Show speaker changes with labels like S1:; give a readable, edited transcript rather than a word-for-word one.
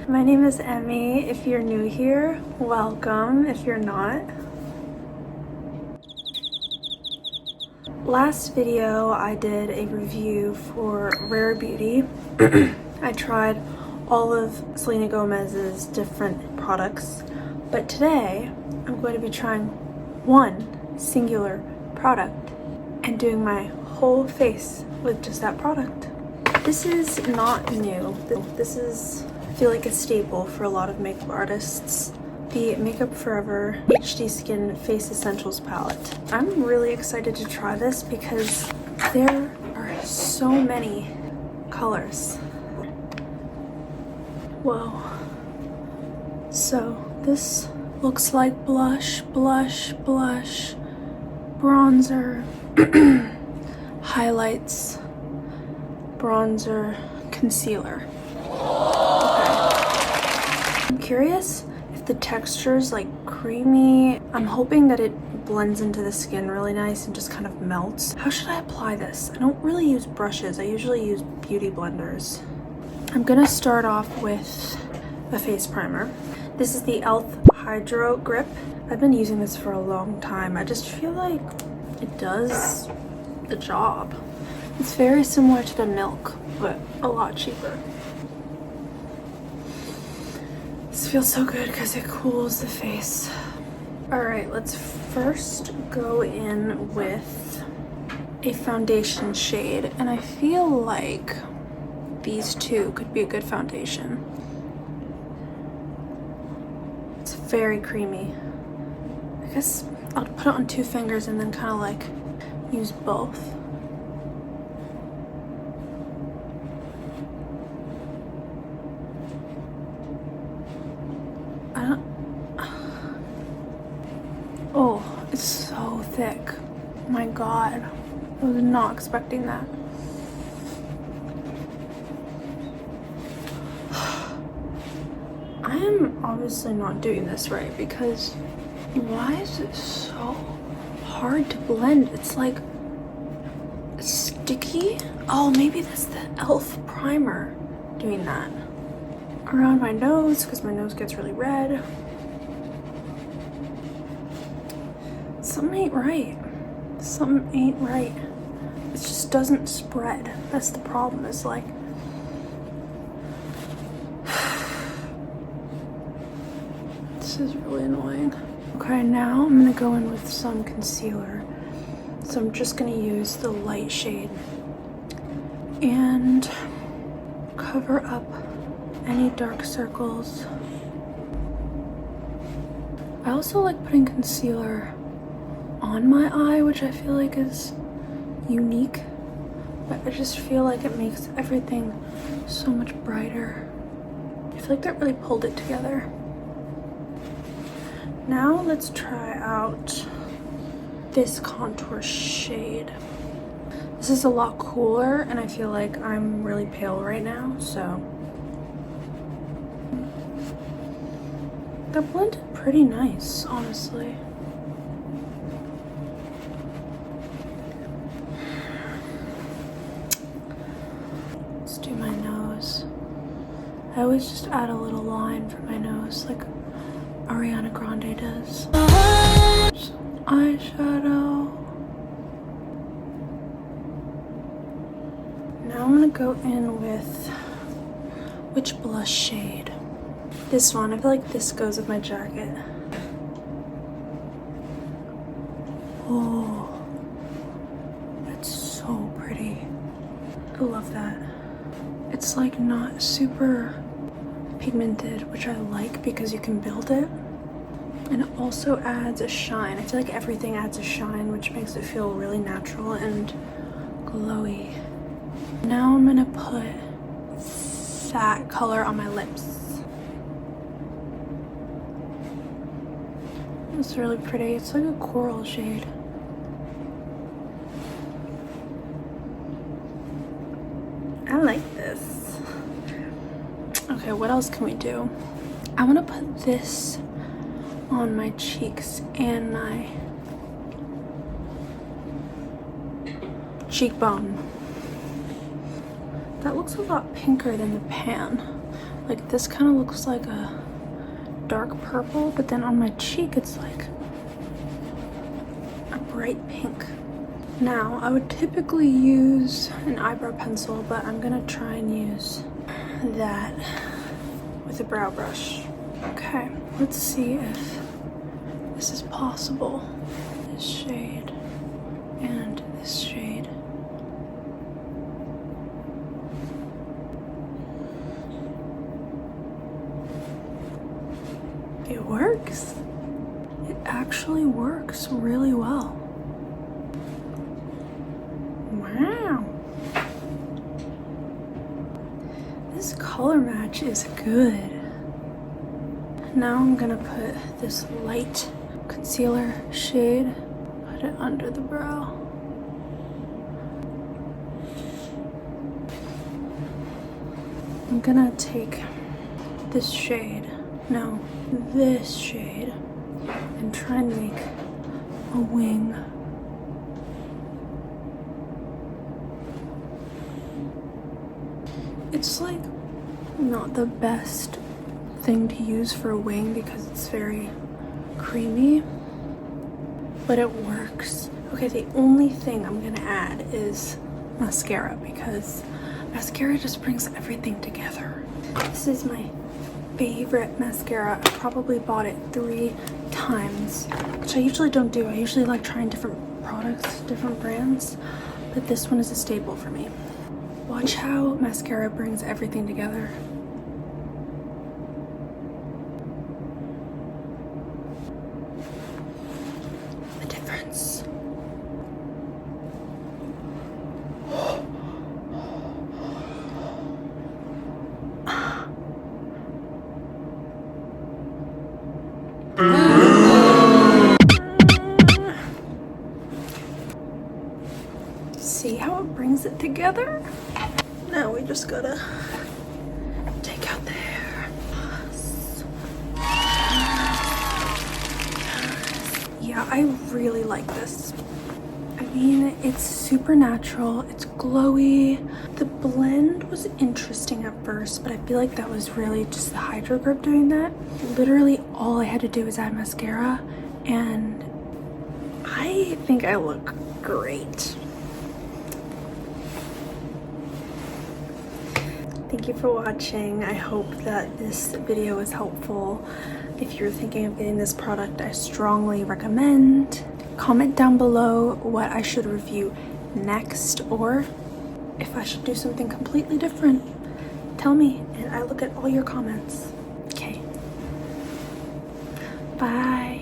S1: My name is Emmy. If you're new here, welcome. If you're not. Last video I did a review for Rare Beauty. I tried all of Selena Gomez's different products, but today I'm going to be trying one singular product and doing my whole face with just that product. This is not new. This is, I feel like, a staple for a lot of makeup artists. The Makeup Forever HD Skin Face Essentials palette. I'm really excited to try this because there are so many colors. Whoa. So this looks like blush, bronzer, highlights, bronzer, concealer. Okay. I'm curious if the texture's like creamy. I'm hoping that it blends into the skin really nice and just kind of melts. How should I apply this? I don't really use brushes. I usually use beauty blenders. I'm gonna start off with a face primer. This is the e.l.f. Hydro Grip. I've been using this for a long time. I just feel like it does the job. It's very similar to the Milk, but a lot cheaper. This feels so good because it cools the face. All right, let's first go in with a foundation shade, and I feel like these two could be a good foundation. It's very creamy. I guess I'll put it on two fingers and then kind of like use both. Oh, it's so thick. My God, I was not expecting that. I am obviously not doing this right because why is it so hard to blend? It's like sticky. Oh, maybe that's the e.l.f. primer doing that. Around my nose because my nose gets really red. Something ain't right. Something ain't right. It just doesn't spread. That's the problem. It's like this is really annoying. Okay, now I'm gonna go in with some concealer. So I'm just gonna use the light shade and cover up any dark circles. I also like putting concealer on my eye, which I feel like is unique, but I just feel like it makes everything so much brighter. I feel like that really pulled it together. Now let's try out this contour shade. This is a lot cooler and I feel like I'm really pale right now, so that blended pretty nice, honestly. Let's do my nose. I always just add a little line for my nose, like Ariana Grande does. Some eyeshadow. Now I'm gonna go in with which blush shade? This one. I feel like this goes with my jacket. Oh, that's so pretty. I love that. It's like not super pigmented, which I like because you can build it, and it also adds a shine. I feel like everything adds a shine, which makes it feel really natural and glowy. Now I'm gonna put that color on my lips. It's really pretty. It's like a coral shade. I like this. Okay, what else can we do? I want to put this on my cheeks and my cheekbone. That looks a lot pinker than the pan. Like this kind of looks like a dark purple, but then on my cheek it's like a bright pink. Now, I would typically use an eyebrow pencil, but I'm gonna try and use that with a brow brush. Okay, let's see if this is possible. This shade and this shade. It works. It actually works really well. Wow. This color match is good. Now I'm gonna put this light concealer shade, put it under the brow. I'm gonna take this shade, no, this shade, and try and make a wing. It's like not the best thing to use for a wing because it's very creamy, but it works. Okay, the only thing I'm gonna add is mascara because mascara just brings everything together. This is my favorite mascara. I probably bought it 3 times, which I usually don't do. I usually like trying different products, different brands, but this one is a staple for me. Watch how mascara brings everything together. The difference. See how it brings it together? Now we just gotta take out the hair. Yeah, I really like this. I mean, it's super natural, it's glowy. The blend was interesting at first, but I feel like that was really just the Hydro Grip doing that. Literally all I had to do was add mascara, and I think I look great. Thank you for watching. I hope that this video was helpful. If you're thinking of getting this product, I strongly recommend. Comment down below what I should review next, or if I should do something completely different. Tell me, and I look at all your comments. Okay. Bye.